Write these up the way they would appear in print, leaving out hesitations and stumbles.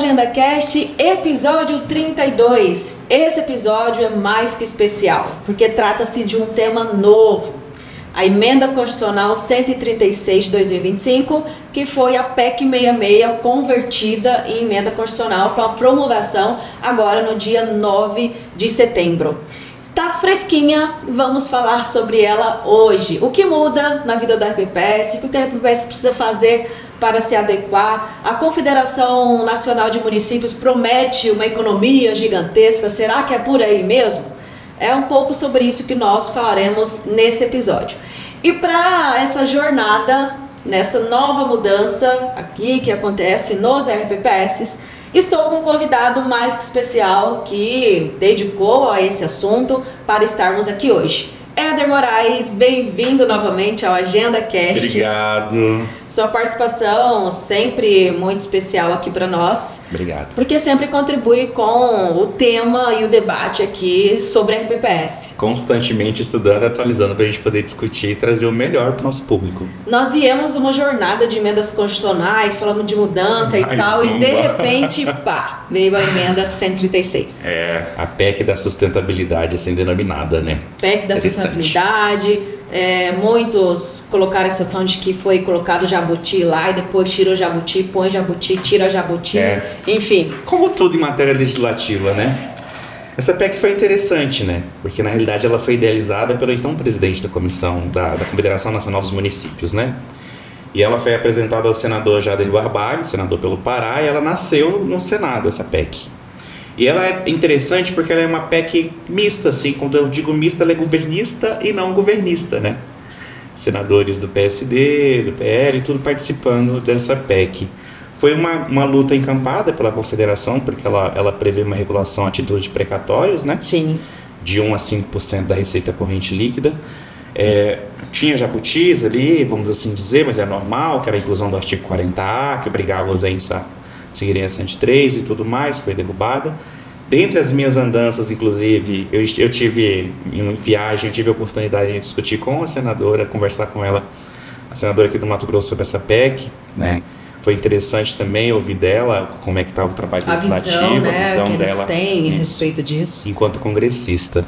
AgendaCast, episódio 32. Esse episódio é mais que especial, porque trata-se de um tema novo. A Emenda Constitucional 136 de 2025, que foi a PEC 66 convertida em Emenda Constitucional com a promulgação agora no dia 9 de setembro. Está fresquinha, vamos falar sobre ela hoje. O que muda na vida da RPPS, o que a RPPS precisa fazer para se adequar. A Confederação Nacional de Municípios promete uma economia gigantesca, será que é por aí mesmo? É um pouco sobre isso que nós falaremos nesse episódio. E para essa jornada, nessa nova mudança aqui que acontece nos RPPS, estou com um convidado mais que especial que dedicou a esse assunto para estarmos aqui hoje. Éder Moraes, bem-vindo novamente ao AgendaCast. Obrigado. Sua participação sempre muito especial aqui para nós. Obrigado. Porque sempre contribui com o tema e o debate aqui sobre a RPPS. Constantemente estudando e atualizando para a gente poder discutir e trazer o melhor para o nosso público. Nós viemos uma jornada de emendas constitucionais, falando de mudança e tal, e de repente, pá, veio a emenda 136. É, a PEC da sustentabilidade, assim denominada, né? PEC da sustentabilidade. Muitos colocaram a situação de que foi colocado jabuti lá e depois tira o jabuti, põe jabuti, tira jabuti, enfim. Como tudo em matéria legislativa, né? Essa PEC foi interessante, né? Porque na realidade ela foi idealizada pelo então presidente da comissão da Confederação Nacional dos Municípios, né? E ela foi apresentada ao senador Jader Barbalho, senador pelo Pará, e ela nasceu no Senado, essa PEC. E ela é interessante porque ela é uma PEC mista, assim, quando eu digo mista, ela é governista e não governista, né? Senadores do PSD, do PL, tudo participando dessa PEC. Foi uma luta encampada pela Confederação, porque ela prevê uma regulação a título de precatórios, né? Sim. De 1 a 5% da receita corrente líquida. Tinha jabutis ali, vamos assim dizer, mas é normal, que era a inclusão do artigo 40A, que obrigava os entes a seguirem a 103 e tudo mais, foi derrubada. Dentre as minhas andanças, inclusive, eu tive, em viagem, eu tive a oportunidade de discutir com a senadora, conversar com ela, a senadora aqui do Mato Grosso, sobre essa PEC, né? Foi interessante também ouvir dela como é que estava o trabalho legislativo, a visão que dela, eles têm a respeito disso. enquanto congressista.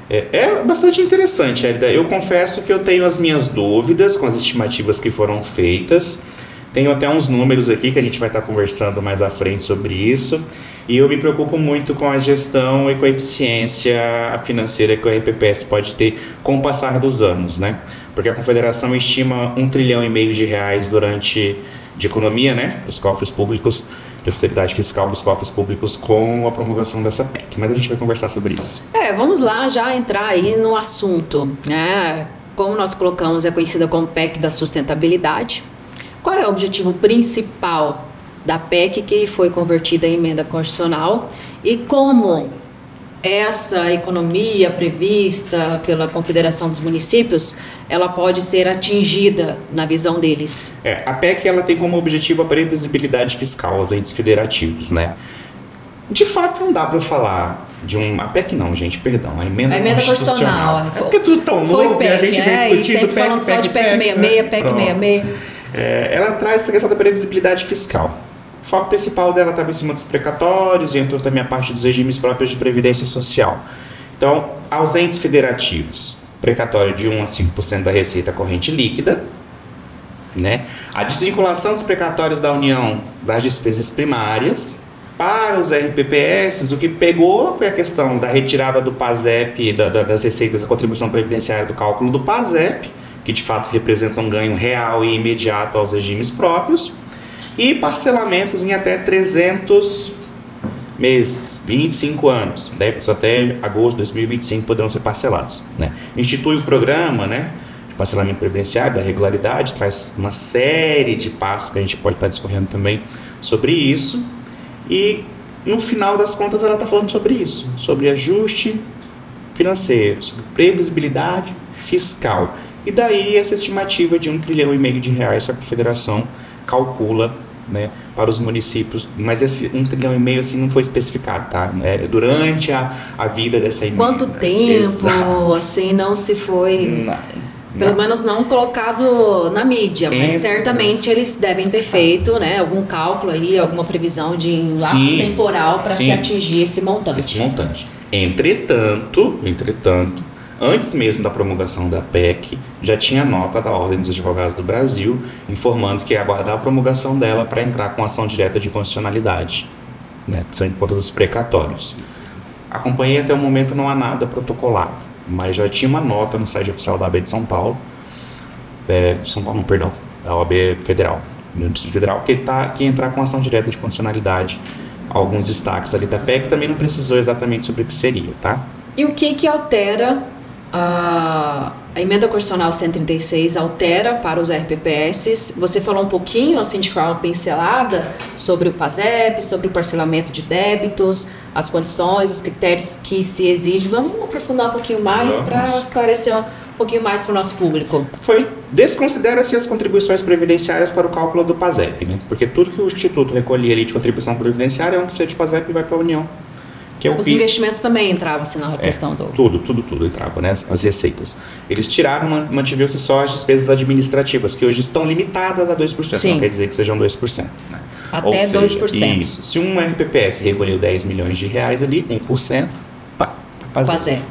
É bastante interessante, Elida. Eu confesso que eu tenho as minhas dúvidas com as estimativas que foram feitas. Tenho até uns números aqui que a gente vai estar conversando mais à frente sobre isso. E eu me preocupo muito com a gestão e com a eficiência financeira que o RPPS pode ter com o passar dos anos, né? Porque a Confederação estima 1,5 trilhão de reais de economia, né? Dos cofres públicos, de austeridade fiscal dos cofres públicos com a promulgação dessa PEC. Mas a gente vai conversar sobre isso. Vamos lá já entrar aí no assunto, né? Como nós colocamos, é conhecida como PEC da sustentabilidade. Qual é o objetivo principal da PEC que foi convertida em emenda constitucional e como essa economia prevista pela Confederação dos Municípios, ela pode ser atingida na visão deles? A PEC ela tem como objetivo a previsibilidade fiscal aos entes federativos, né? De fato, não dá para falar de a PEC não, gente, perdão, a emenda constitucional. É porque tudo tão novo e a gente vem discutindo PEC, falando só de PEC 66, PEC 66. Ela traz essa questão da previsibilidade fiscal. O foco principal dela estava em cima dos precatórios e entrou também a parte dos regimes próprios de previdência social. Então, aos entes federativos, precatório de 1 a 5% da receita corrente líquida, né? A desvinculação dos precatórios da União das despesas primárias. Para os RPPS, o que pegou foi a questão da retirada do PASEP, das receitas da contribuição previdenciária do cálculo do PASEP, que de fato representa um ganho real e imediato aos regimes próprios, e parcelamentos em até 300 meses, 25 anos, né? Até agosto de 2025 poderão ser parcelados, né? Institui o programa, né, de parcelamento previdenciário da regularidade, traz uma série de passos que a gente pode estar discorrendo também sobre isso, e no final das contas ela está falando sobre isso, sobre ajuste financeiro, sobre previsibilidade fiscal. E daí essa estimativa de 1,5 trilhão de reais que a Confederação calcula, né, para os municípios, mas esse 1,5 trilhão assim não foi especificado, tá? Durante a vida dessa emenda. Quanto tempo, assim, não se foi... Pelo menos não colocado na mídia, mas certamente eles devem ter feito, né, algum cálculo aí, alguma previsão de um lapso temporal para se atingir esse montante. Esse montante. Entretanto, antes mesmo da promulgação da PEC, já tinha nota da Ordem dos Advogados do Brasil informando que ia aguardar a promulgação dela para entrar com ação direta de constitucionalidade, né, em conta dos precatórios. Acompanhei até o momento, não há nada protocolado, mas já tinha uma nota no site oficial da OAB de São Paulo, da OAB Federal, do Distrito Federal, que ia entrar com ação direta de constitucionalidade. Alguns destaques ali da PEC, também não precisou exatamente sobre o que seria, tá? E o que altera a emenda constitucional 136 altera para os RPPS? Você falou um pouquinho, assim, de forma pincelada, sobre o PASEP, sobre o parcelamento de débitos, as condições, os critérios que se exigem. Vamos aprofundar um pouquinho mais para esclarecer um pouquinho mais para o nosso público. Desconsidera-se as contribuições previdenciárias para o cálculo do PASEP, né? Porque tudo que o Instituto recolhia ali de contribuição previdenciária é 1% de PASEP e vai para a União. Que é o Os PIS. investimentos também entravam assim, na questão do... Tudo entrava, né? As receitas. Eles tiraram, mantiveram-se só as despesas administrativas, que hoje estão limitadas a 2%. Sim. Não quer dizer que sejam 2%. Né? Até ou seja, 2%. Isso. Se um RPPS recolheu 10 milhões de reais ali, 1%, PASEP.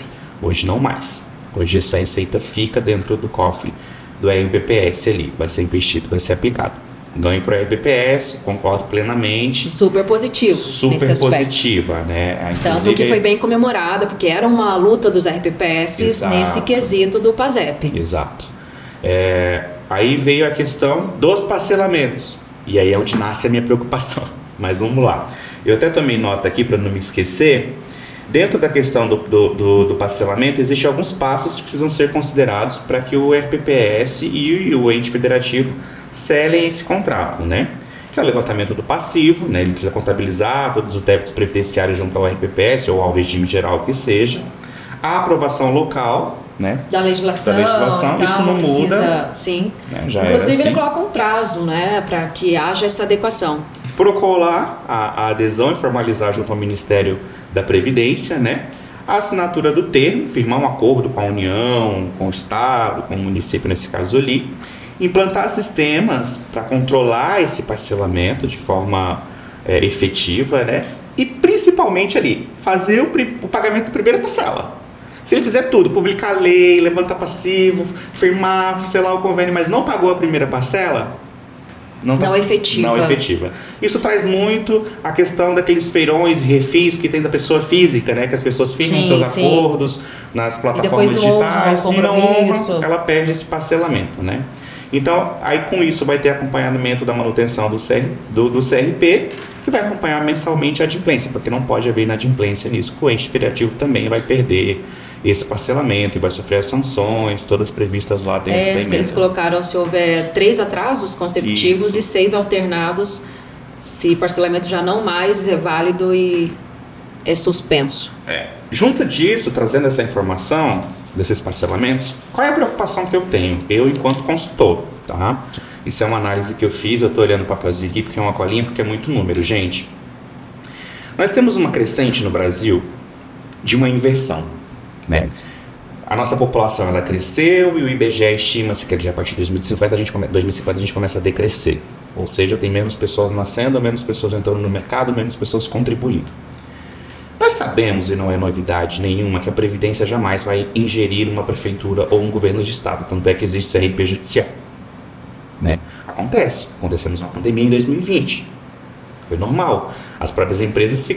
Hoje não mais. Hoje essa receita fica dentro do cofre do RPPS ali. Vai ser investido, vai ser aplicado. Ganho para o RPPS, concordo plenamente. Super positivo. Super positiva, né? Tanto que foi bem comemorada, porque era uma luta dos RPPS nesse quesito do PASEP. Exato. Aí veio a questão dos parcelamentos. E aí é onde nasce a minha preocupação. Mas vamos lá. Eu até tomei nota aqui para não me esquecer. Dentro da questão do parcelamento, existem alguns passos que precisam ser considerados para que o RPPS e o ente federativo selem esse contrato, né? Que é o levantamento do passivo, né? Ele precisa contabilizar todos os débitos previdenciários junto ao RPPS ou ao regime geral que seja. A aprovação local, né? Da legislação, isso não muda. Sim. Né? Já Inclusive assim. ele coloca um prazo, né? Para que haja essa adequação. Procolar a adesão e formalizar junto ao Ministério da Previdência, né? A assinatura do termo, firmar um acordo com a União, com o Estado, com o município nesse caso ali, implantar sistemas para controlar esse parcelamento de forma efetiva, né? E principalmente ali, fazer o pagamento da primeira parcela. Se ele fizer tudo, publicar a lei, levantar passivo, firmar, sei lá, o convênio, mas não pagou a primeira parcela, não efetiva. Isso traz muito a questão daqueles feirões e refis que tem da pessoa física, né? Que as pessoas firmam seus acordos nas plataformas digitais e não honram, ela perde esse parcelamento, né? Então, aí com isso vai ter acompanhamento da manutenção do CRP, que vai acompanhar mensalmente a adimplência, porque não pode haver inadimplência nisso, que o ente federativo também vai perder esse parcelamento e vai sofrer as sanções, todas previstas lá dentro da emenda. Eles colocaram se houver 3 atrasos consecutivos e 6 alternados, se parcelamento já não mais é válido e é suspenso. Junto disso, trazendo essa informação desses parcelamentos, qual é a preocupação que eu tenho? Eu, enquanto consultor, tá? Isso é uma análise que eu fiz, eu estou olhando o papelzinho aqui porque é uma colinha, porque é muito número, gente. Nós temos uma crescente no Brasil de uma inversão, né? A nossa população ela cresceu e o IBGE estima-se que a partir de 2050 a gente começa a decrescer. Ou seja, tem menos pessoas nascendo, menos pessoas entrando no mercado, menos pessoas contribuindo. Nós sabemos, e não é novidade nenhuma, que a Previdência jamais vai ingerir uma prefeitura ou um governo de estado, tanto é que existe CRP judicial, né? Acontecemos uma pandemia em 2020, foi normal. As próprias empresas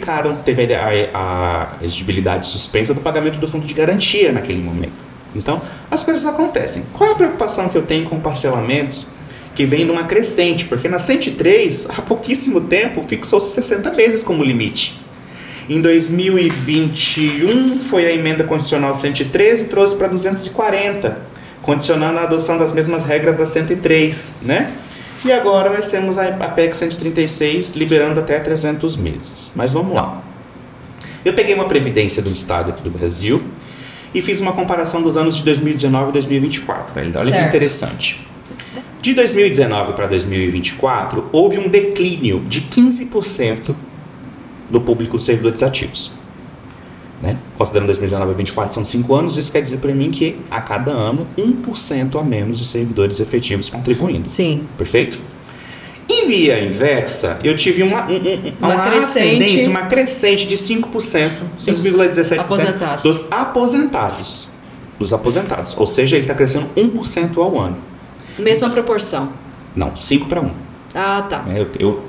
teve a exigibilidade suspensa do pagamento do fundo de garantia naquele momento. Então, as coisas acontecem. Qual é a preocupação que eu tenho com parcelamentos que vem numa crescente? Porque na 103, há pouquíssimo tempo, fixou-se 60 meses como limite. Em 2021, foi a emenda constitucional 113 e trouxe para 240, condicionando a adoção das mesmas regras da 103, né? E agora nós temos a PEC 136 liberando até 300 meses. Mas vamos lá. Eu peguei uma previdência do Estado aqui do Brasil e fiz uma comparação dos anos de 2019 e 2024. Olha que interessante. De 2019 para 2024, houve um declínio de 15% do público dos servidores ativos. né? Considerando 2019 a 24, são 5 anos, isso quer dizer para mim que a cada ano 1% a menos de servidores efetivos contribuindo. Sim. Perfeito? Em via inversa, eu tive uma ascendência, uma crescente de 5%, 5,17% dos aposentados. Ou seja, ele está crescendo 1% ao ano. Mesma proporção. Não, 5 para 1. Ah, tá. Eu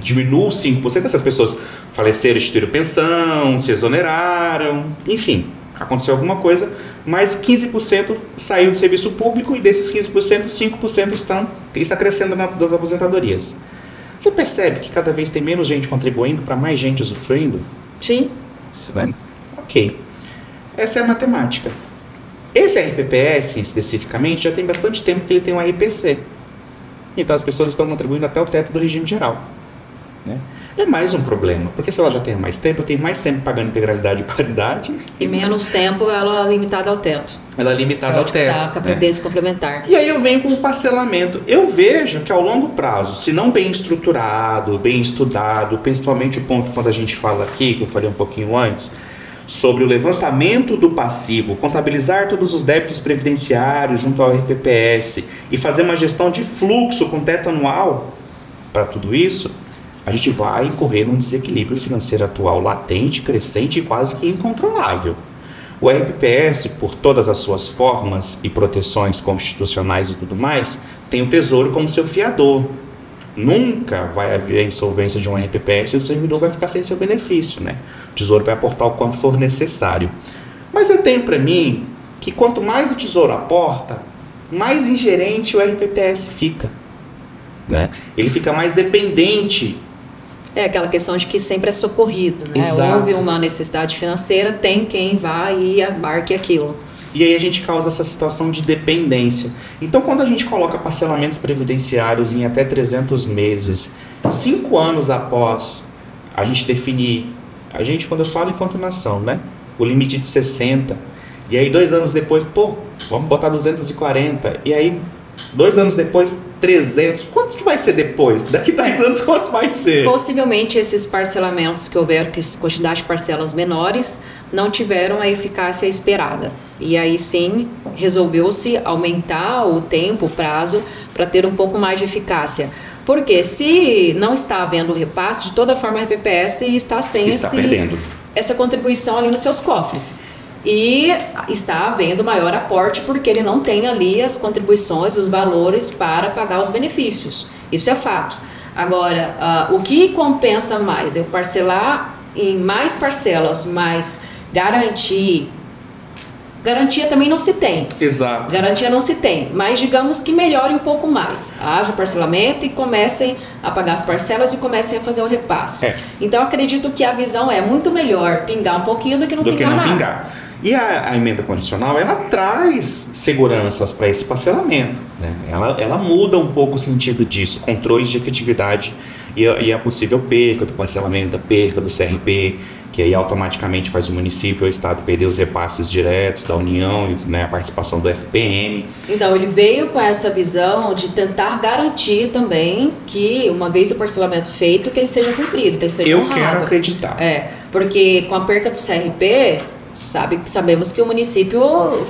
diminuo 5%, essas pessoas faleceram, instituíram pensão, se exoneraram, enfim, aconteceu alguma coisa, mas 15% saiu do serviço público e desses 15%, 5% está crescendo das aposentadorias. Você percebe que cada vez tem menos gente contribuindo para mais gente usufruindo? Sim. Ok. Essa é a matemática. Esse RPPS, especificamente, já tem bastante tempo que ele tem um RPC. Então as pessoas estão contribuindo até o teto do regime geral, né? É mais um problema, porque se ela já tem mais tempo, eu tenho mais tempo pagando integralidade e paridade. E menos tempo ela é limitada ao teto. Ela é limitada ao teto. Tá, com a previdência complementar. E aí eu venho com o parcelamento. Eu vejo que ao longo prazo, se não bem estruturado, bem estudado, principalmente o ponto quando a gente fala aqui, que eu falei um pouquinho antes, sobre o levantamento do passivo, contabilizar todos os débitos previdenciários junto ao RPPS e fazer uma gestão de fluxo com teto anual para tudo isso, a gente vai incorrer num desequilíbrio financeiro atual latente, crescente e quase que incontrolável. O RPPS, por todas as suas formas e proteções constitucionais e tudo mais, tem o Tesouro como seu fiador. Nunca vai haver a insolvência de um RPPS e o servidor vai ficar sem seu benefício, né? O Tesouro vai aportar o quanto for necessário. Mas eu tenho para mim que quanto mais o Tesouro aporta, mais ingerente o RPPS fica, né? Ele fica mais dependente. É aquela questão de que sempre é socorrido, né? Exato. Houve uma necessidade financeira, tem quem vá e abarque aquilo. E aí a gente causa essa situação de dependência. Então, quando a gente coloca parcelamentos previdenciários em até 300 meses, 5 anos após a gente definir, quando eu falo enquanto nação, né? O limite de 60, e aí 2 anos depois, vamos botar 240, e aí 2 anos depois, 300. Quantos que vai ser depois? Daqui 2 anos, quantos vai ser? Possivelmente esses parcelamentos que houver, que quantidade de parcelas menores, não tiveram a eficácia esperada. E aí sim, resolveu-se aumentar o tempo, o prazo, para ter um pouco mais de eficácia. Porque se não está havendo repasse, de toda forma a RPPS está sem perdendo essa contribuição ali nos seus cofres. E está havendo maior aporte porque ele não tem ali as contribuições, os valores para pagar os benefícios. Isso é fato. Agora, o que compensa mais? Eu parcelar em mais parcelas, mas garantia também não se tem. Exato. Garantia não se tem, mas digamos que melhore um pouco mais. Haja parcelamento e comecem a pagar as parcelas e comecem a fazer o repasse. Então, acredito que a visão é muito melhor pingar um pouquinho do que não pingar nada. E a emenda condicional, ela traz seguranças para esse parcelamento, né? Ela muda um pouco o sentido disso, controles de efetividade e a possível perca do parcelamento, a perca do CRP, que aí automaticamente faz o município ou o estado perder os repasses diretos da União, né, a participação do FPM. Então, ele veio com essa visão de tentar garantir também que, uma vez o parcelamento feito, que ele seja cumprido, que ele seja honrado. Eu quero acreditar. Porque com a perca do CRP, sabemos que o município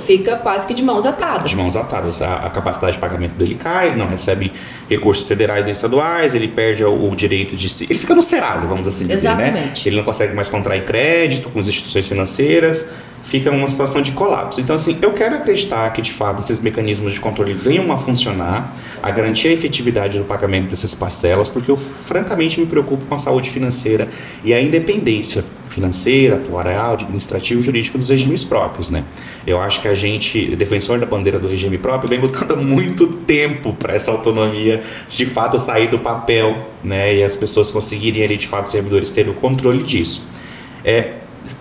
fica quase que de mãos atadas. De mãos atadas. A capacidade de pagamento dele cai, ele não recebe recursos federais nem estaduais, ele perde o direito de ele fica no Serasa, vamos assim dizer, né? Ele não consegue mais contrair crédito com as instituições financeiras, fica uma situação de colapso. Então, assim, eu quero acreditar que, de fato, esses mecanismos de controle venham a funcionar, a garantir a efetividade do pagamento dessas parcelas, porque eu, francamente, me preocupo com a saúde financeira e a independência financeira, atuarial, administrativa e jurídica dos regimes próprios, né? Eu acho que a gente, defensor da bandeira do regime próprio, vem lutando há muito tempo para essa autonomia de fato sair do papel, né? E as pessoas conseguirem ali, de fato, os servidores terem o controle disso.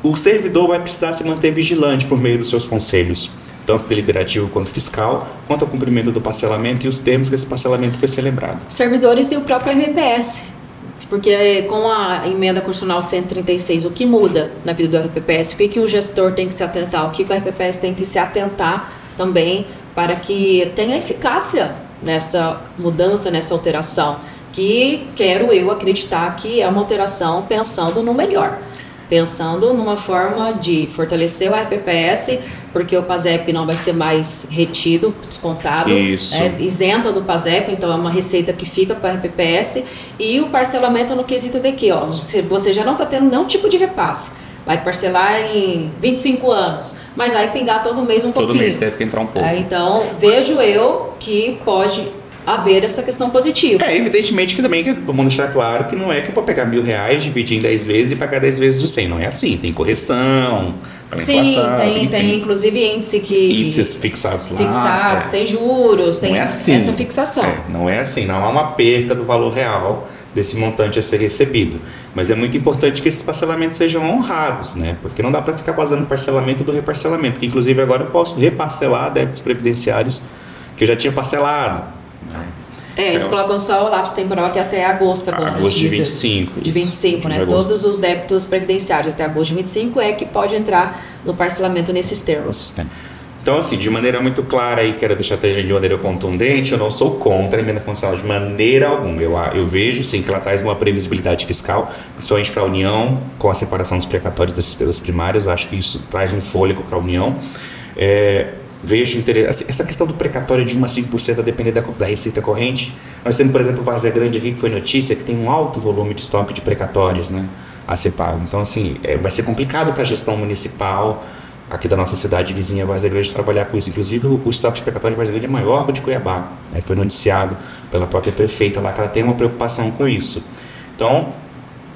O servidor vai precisar se manter vigilante por meio dos seus conselhos, tanto deliberativo quanto fiscal, quanto ao cumprimento do parcelamento e os termos que esse parcelamento foi celebrado. Os servidores e o próprio RPPS, porque com a emenda constitucional 136, o que muda na vida do RPPS, o que o gestor tem que se atentar, o que o RPPS tem que se atentar também para que tenha eficácia nessa mudança, nessa alteração, que quero eu acreditar que é uma alteração pensando no melhor. pensando numa forma de fortalecer o RPPS, porque o PASEP não vai ser mais retido, descontado, isento do PASEP, então é uma receita que fica para o RPPS, e o parcelamento no quesito de que, você já não está tendo nenhum tipo de repasse, vai parcelar em 25 anos, mas vai pingar todo mês um pouquinho. Todo mês deve entrar um pouco. Então, vejo eu que pode haver essa questão positiva. Evidentemente que também, vamos deixar claro que não é que eu vou pegar R$1.000, dividir em 10 vezes e pagar 10 vezes de 100, não é assim, tem correção, sim, inflação, tem inclusive índices fixados lá. Tem juros, tem assim, essa fixação. Não é assim, não há uma perda do valor real desse montante a ser recebido. Mas é muito importante que esses parcelamentos sejam honrados, né? Porque não dá para ficar basando o parcelamento do reparcelamento, que inclusive agora eu posso reparcelar débitos previdenciários que eu já tinha parcelado. Eles colocam só o lapso temporal que é até agosto agora. Agosto de 25. De 25, né? Todos os débitos previdenciários até agosto de 25 é que pode entrar no parcelamento nesses termos. Então, assim, de maneira muito clara e quero deixar até de maneira contundente, eu não sou contra a emenda constitucional de maneira alguma. Eu vejo, sim, que ela traz uma previsibilidade fiscal, principalmente para a União, com a separação dos precatórios das despesas primárias. Eu acho que isso traz um fôlego para a União. Vejo interesse. Essa questão do precatório de 1 a 5% a depender da receita corrente. Nós temos, por exemplo, Várzea Grande aqui, que foi notícia, que tem um alto volume de estoque de precatórios, né, a ser pago. Então, assim, vai ser complicado para a gestão municipal aqui da nossa cidade vizinha, Várzea Grande, trabalhar com isso. Inclusive, o estoque de precatório de Várzea Grande é maior que o de Cuiabá. Foi noticiado pela própria prefeita lá, que ela tem uma preocupação com isso. Então,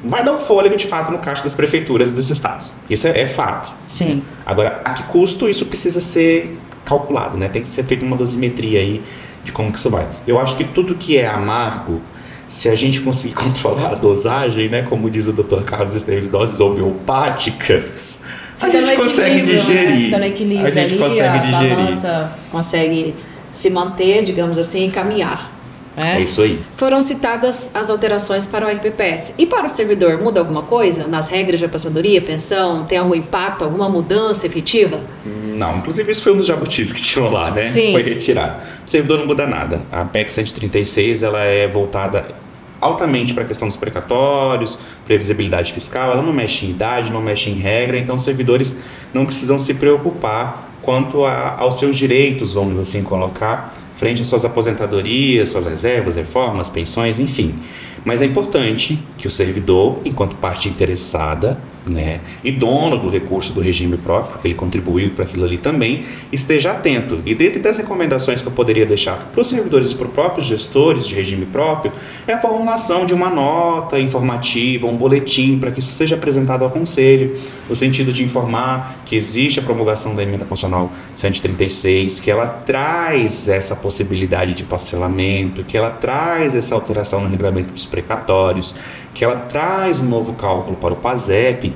vai dar um fôlego de fato no caixa das prefeituras e dos estados. Isso é fato. Sim. Agora, a que custo isso precisa ser calculado, né? Tem que ser feita uma dosimetria aí de como que isso vai. Eu acho que tudo que é amargo, se a gente conseguir controlar a dosagem, né? Como diz o Dr. Carlos Esteves, doses homeopáticas, a gente consegue digerir. Fica no equilíbrio, a gente consegue digerir. A balança consegue se manter, digamos assim, e caminhar. É isso aí. Foram citadas as alterações para o RPPS. E para o servidor, muda alguma coisa nas regras de aposentadoria, pensão? Tem algum impacto, alguma mudança efetiva? Não, inclusive isso foi um dos jabutis que tinham lá, né? Sim. Foi retirado. O servidor não muda nada. A PEC 136, ela é voltada altamente para a questão dos precatórios, previsibilidade fiscal, ela não mexe em idade, não mexe em regra, então os servidores não precisam se preocupar quanto aos seus direitos, vamos assim colocar, frente às suas aposentadorias, suas reservas, reformas, pensões, enfim. Mas é importante que o servidor, enquanto parte interessada, né, e dono do recurso do regime próprio, porque ele contribuiu para aquilo ali também, esteja atento. E dentre das recomendações que eu poderia deixar para os servidores e para os próprios gestores de regime próprio, é a formulação de uma nota informativa, um boletim, para que isso seja apresentado ao Conselho, no sentido de informar que existe a promulgação da emenda constitucional 136, que ela traz essa possibilidade de parcelamento, que ela traz essa alteração no regulamento dos precatórios, que ela traz um novo cálculo para o PASEP,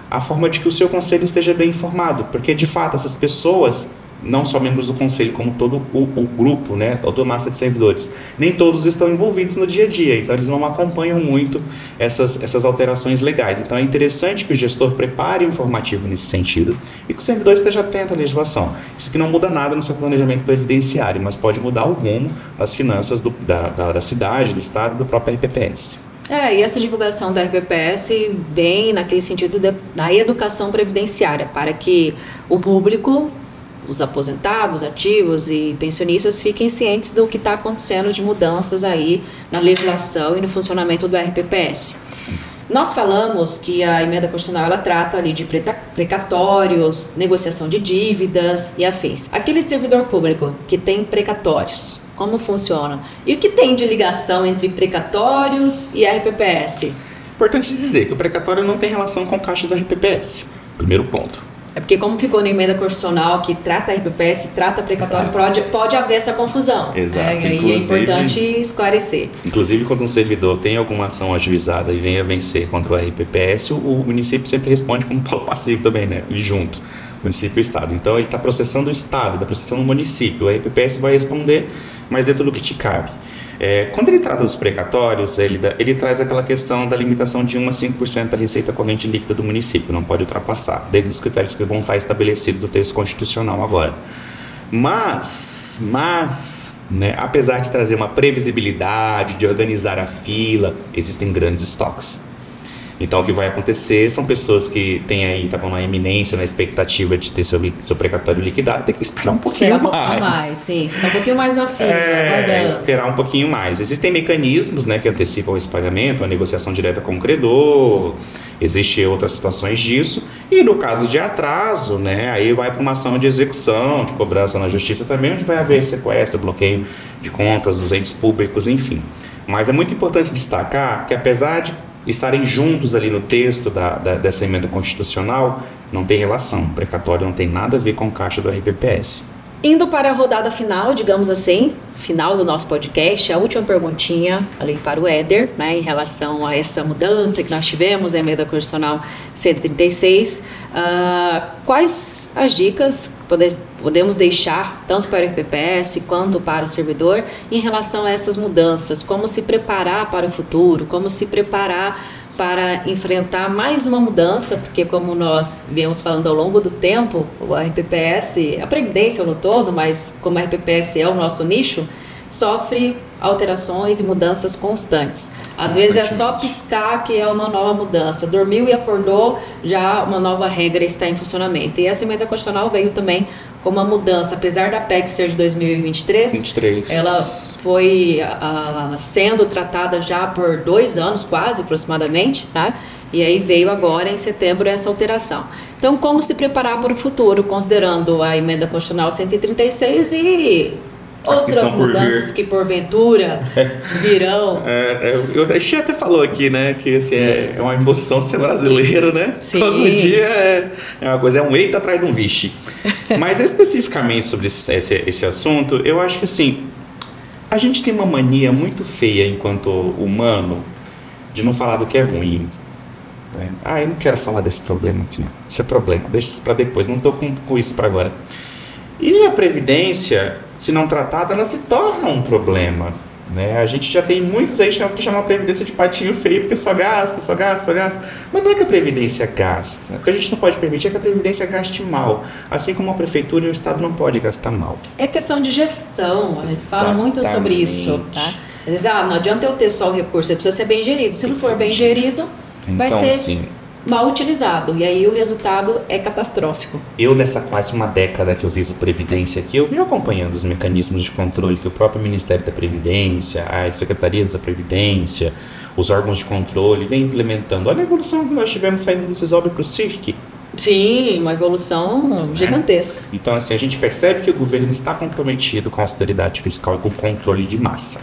a forma de que o seu conselho esteja bem informado, porque de fato essas pessoas, não só membros do conselho, como todo o grupo, né, toda a massa de servidores, nem todos estão envolvidos no dia a dia, então eles não acompanham muito essas alterações legais. Então é interessante que o gestor prepare um informativo nesse sentido e que o servidor esteja atento à legislação. Isso aqui não muda nada no seu planejamento previdenciário, mas pode mudar o rumo das finanças da cidade, do estado e do próprio RPPS. E essa divulgação da RPPS vem naquele sentido da educação previdenciária, para que o público, os aposentados, ativos e pensionistas fiquem cientes do que está acontecendo de mudanças aí na legislação e no funcionamento do RPPS. Nós falamos que a emenda constitucional ela trata ali de precatórios, negociação de dívidas e afins. Aquele servidor público que tem precatórios, como funciona? E o que tem de ligação entre precatórios e RPPS? Importante dizer que o precatório não tem relação com o caixa do RPPS. Primeiro ponto. É porque como ficou na emenda constitucional que trata RPPS, trata precatório, pode haver essa confusão. Exato. E é importante esclarecer. Inclusive, quando um servidor tem alguma ação ajuizada e venha vencer contra o RPPS, o município sempre responde como polo passivo também, né? E junto, município e Estado. Então, ele está processando o Estado, está processando o município. O RPPS vai responder, mas dentro do que te cabe. Quando ele trata dos precatórios, ele traz aquela questão da limitação de 1 a 5% da receita corrente líquida do município, não pode ultrapassar, dentro dos critérios que vão estar estabelecidos no texto constitucional agora. Mas né, apesar de trazer uma previsibilidade, de organizar a fila, existem grandes estoques. Então, o que vai acontecer são pessoas que têm aí, estavam na iminência, na expectativa de ter seu precatório liquidado, tem que esperar um pouquinho mais. Sim, ficar um pouquinho mais na fila, esperar um pouquinho mais. Existem mecanismos, né, que antecipam esse pagamento, a negociação direta com o credor, existem outras situações disso, e no caso de atraso, né, aí vai para uma ação de execução, de cobrança na justiça também, onde vai haver sequestro, bloqueio de contas dos entes públicos, enfim. Mas é muito importante destacar que, apesar de estarem juntos ali no texto dessa emenda constitucional, não tem relação. O precatório não tem nada a ver com caixa do RPPS. Indo para a rodada final, digamos assim, final do nosso podcast, a última perguntinha ali para o Éder, né, em relação a essa mudança que nós tivemos na emenda constitucional 136, quais as dicas que podemos deixar tanto para o RPPS quanto para o servidor em relação a essas mudanças, como se preparar para o futuro, como se preparar para enfrentar mais uma mudança, porque como nós viemos falando ao longo do tempo, o RPPS, a Previdência no todo, mas como a RPPS é o nosso nicho, sofre alterações e mudanças constantes. Às vezes é só piscar que é uma nova mudança. Dormiu e acordou, já uma nova regra está em funcionamento. E essa emenda constitucional veio também com uma mudança, apesar da PEC ser de 2023, ela foi sendo tratada já por 2 anos, quase aproximadamente, tá? E aí veio agora em setembro essa alteração. Então, como se preparar para o futuro, considerando a emenda constitucional 136 e outras mudanças que porventura virão. A gente até falou aqui, né, que assim, é uma emoção ser brasileiro, né? Sim. Todo dia é uma coisa, é um eita atrás de um vixe. Mas especificamente sobre esse assunto, eu acho que assim, a gente tem uma mania muito feia enquanto humano de não falar do que é ruim. Eu não quero falar desse problema aqui, não. Isso é problema, deixa isso para depois, não estou com isso para agora. E a Previdência, se não tratada, ela se torna um problema, né? A gente já tem muitos aí que chamam a Previdência de patinho feio, porque só gasta. Mas não é que a Previdência gasta. O que a gente não pode permitir é que a Previdência gaste mal. Assim como a Prefeitura e o Estado não podem gastar mal. É questão de gestão, a gente fala muito sobre isso, tá? Às vezes, não adianta eu ter só o recurso, ele precisa ser bem gerido. Se não for bem gerido, vai ser mal utilizado, e aí o resultado é catastrófico. Eu, nessa quase uma década que eu vivo Previdência aqui, eu venho acompanhando os mecanismos de controle que o próprio Ministério da Previdência, as secretarias da Previdência, os órgãos de controle vem implementando. Olha a evolução que nós tivemos saindo do CISOB para o CIRC. Sim, uma evolução gigantesca. Então, assim, a gente percebe que o governo está comprometido com a austeridade fiscal e com o controle de massa.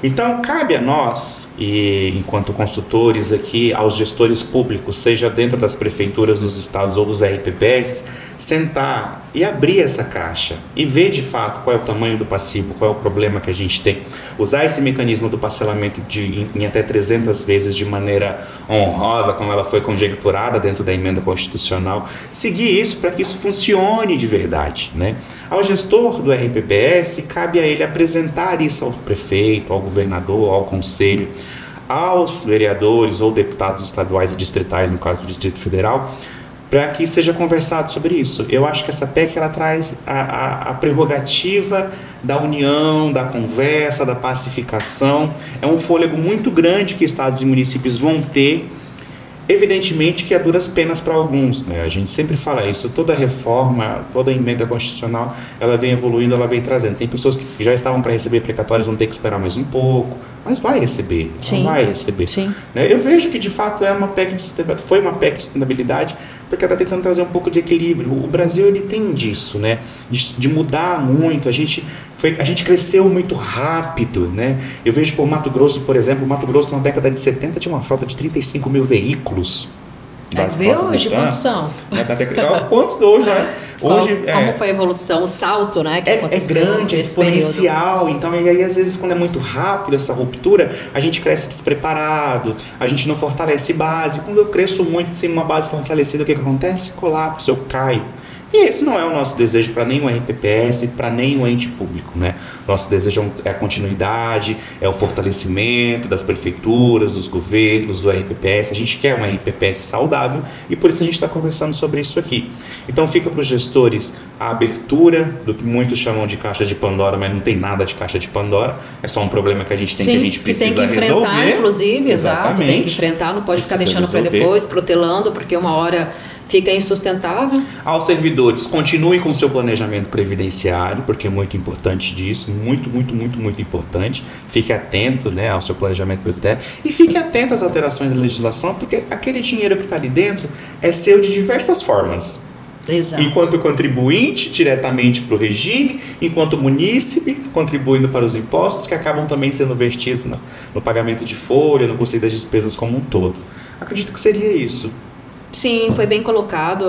Então, cabe a nós, e enquanto consultores aqui, aos gestores públicos, seja dentro das prefeituras dos estados ou dos RPPs, sentar e abrir essa caixa e ver de fato qual é o tamanho do passivo, qual é o problema que a gente tem. Usar esse mecanismo do parcelamento em até 300 vezes de maneira honrosa, como ela foi conjecturada dentro da emenda constitucional. Seguir isso para que isso funcione de verdade, né? Ao gestor do RPPS, cabe a ele apresentar isso ao prefeito, ao governador, ao conselho, aos vereadores ou deputados estaduais e distritais, no caso do Distrito Federal, para que seja conversado sobre isso. Eu acho que essa PEC ela traz a prerrogativa da união, da conversa, da pacificação. É um fôlego muito grande que estados e municípios vão ter. Evidentemente que é duras penas para alguns, né? A gente sempre fala isso, toda reforma, toda emenda constitucional, ela vem evoluindo, ela vem trazendo. Tem pessoas que já estavam para receber precatórios, vão ter que esperar mais um pouco, mas vai receber, vai receber. Sim. Né? Eu vejo que de fato foi uma PEC de sustentabilidade, porque ela está tentando trazer um pouco de equilíbrio. O Brasil ele tem disso, né? De mudar muito. A gente cresceu muito rápido, né? Eu vejo por Mato Grosso, por exemplo, Mato Grosso na década de 70 tinha uma frota de 35 mil veículos. Vê hoje quantos são? Quantos hoje, né? Como foi a evolução, o salto, né? Que aconteceu grande, é exponencial. Período. Então, e aí, às vezes, quando é muito rápido essa ruptura, a gente cresce despreparado, a gente não fortalece base. Quando eu cresço muito sem uma base fortalecida, o que acontece? Colapso, eu caio. E esse não é o nosso desejo para nenhum RPPS, para nenhum ente público, né? Nosso desejo é a continuidade, é o fortalecimento das prefeituras, dos governos, do RPPS. A gente quer um RPPS saudável e por isso a gente está conversando sobre isso aqui. Então fica para os gestores a abertura do que muitos chamam de caixa de Pandora, mas não tem nada de caixa de Pandora. É só um problema que a gente tem, que a gente precisa resolver. Tem que enfrentar, inclusive, exato. Tem que enfrentar, não pode ficar deixando para depois, protelando, porque uma hora fica insustentável. Aos servidores, continuem com o seu planejamento previdenciário, porque é muito importante disso, muito importante. Fique atento, né, ao seu planejamento previdenciário e fique atento às alterações da legislação, porque aquele dinheiro que está ali dentro é seu de diversas formas. Exato. Enquanto contribuinte, diretamente para o regime, enquanto munícipe, contribuindo para os impostos, que acabam também sendo vertidos no pagamento de folha, no custeio das despesas como um todo. Acredito que seria isso. Sim, foi bem colocado.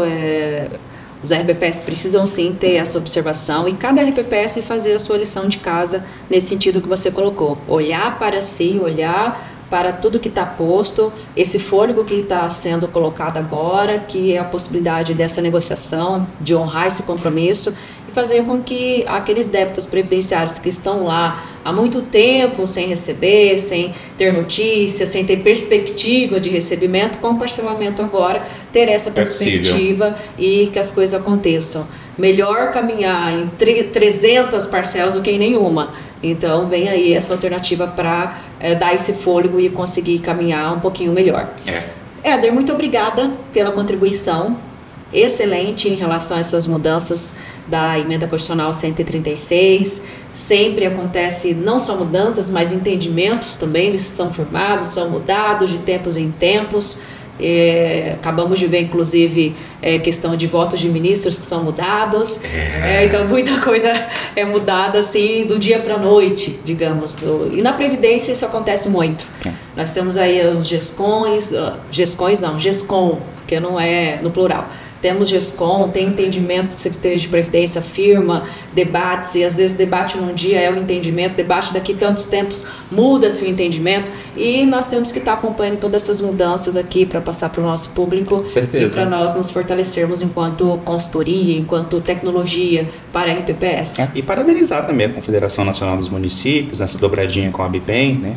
Os RPPS precisam sim ter essa observação e cada RPPS fazer a sua lição de casa nesse sentido que você colocou. Olhar para si, olhar para tudo que está posto, esse fôlego que está sendo colocado agora, que é a possibilidade dessa negociação, de honrar esse compromisso e fazer com que aqueles débitos previdenciários que estão lá há muito tempo sem receber, sem ter notícia, sem ter perspectiva de recebimento, com o parcelamento agora, ter essa perspectiva e que as coisas aconteçam. Melhor caminhar em 300 parcelas do que em nenhuma. Então vem aí essa alternativa para dar esse fôlego e conseguir caminhar um pouquinho melhor. Éder, muito obrigada pela contribuição excelente em relação a essas mudanças da Emenda Constitucional 136. Sempre acontece não só mudanças, mas entendimentos também, eles são formados, são mudados de tempos em tempos. Acabamos de ver, inclusive, questão de votos de ministros que são mudados. Então, muita coisa é mudada assim do dia para a noite, digamos. E na Previdência isso acontece muito. Nós temos aí os GESCOM, porque não é no plural. Temos GESCOM, tem entendimento que Secretaria de Previdência firma, debates, e às vezes debate num dia é o entendimento, debate daqui tantos tempos muda-se o entendimento, e nós temos que estar acompanhando todas essas mudanças aqui para passar para o nosso público. Certeza. E para nós nos fortalecermos enquanto consultoria, enquanto tecnologia para a RPPS. E parabenizar também a Confederação Nacional dos Municípios, nessa dobradinha com a ABPEM, né?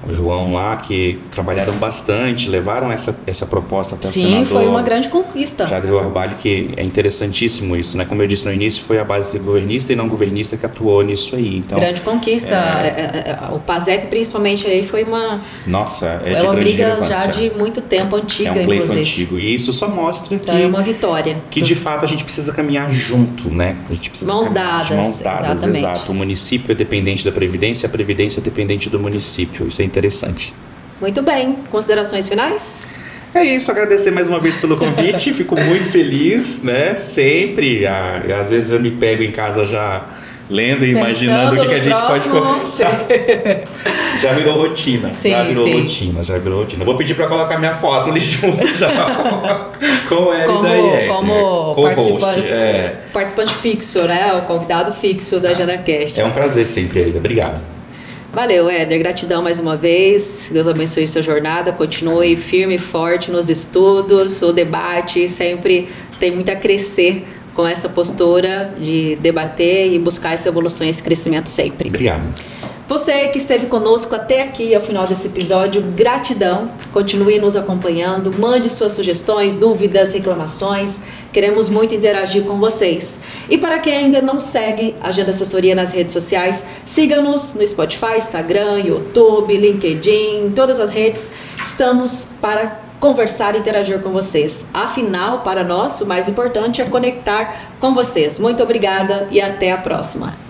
O João lá, que trabalharam bastante, levaram essa proposta até o senador. Sim, foi uma grande conquista. Jadril Arbalho, que é interessantíssimo isso, né? Como eu disse no início, foi a base de governista e não governista que atuou nisso aí. Então, grande conquista. O PASEP, principalmente, aí foi uma... Nossa, é uma briga já de muito tempo, antiga, inclusive. É um pleito inclusive. antigo. E isso só mostra então, que... é uma vitória. Que, de fato, a gente precisa caminhar junto, né? A gente precisa mãos dadas, exatamente. Exato. O município é dependente da Previdência, a Previdência é dependente do município. Isso é interessante. Muito bem. Considerações finais? É isso, agradecer mais uma vez pelo convite, fico muito feliz, né? Sempre, às vezes eu me pego em casa já lendo e imaginando o que a gente pode conversar. Já virou rotina, já virou rotina. Vou pedir para colocar minha foto ali junto já com o Hélio da IEC. Como participante fixo, né? O convidado fixo da AgendaCast. É um prazer sempre, Hélio. Obrigado. Valeu, Éder. Gratidão mais uma vez. Deus abençoe sua jornada. Continue firme e forte nos estudos. O debate sempre tem muito a crescer com essa postura de debater e buscar essa evolução e esse crescimento sempre. Obrigado. Você que esteve conosco até aqui ao final desse episódio, gratidão. Continue nos acompanhando. Mande suas sugestões, dúvidas, reclamações. Queremos muito interagir com vocês. E para quem ainda não segue a Agenda Assessoria nas redes sociais, siga-nos no Spotify, Instagram, YouTube, LinkedIn, todas as redes. Estamos para conversar e interagir com vocês. Afinal, para nós, o mais importante é conectar com vocês. Muito obrigada e até a próxima.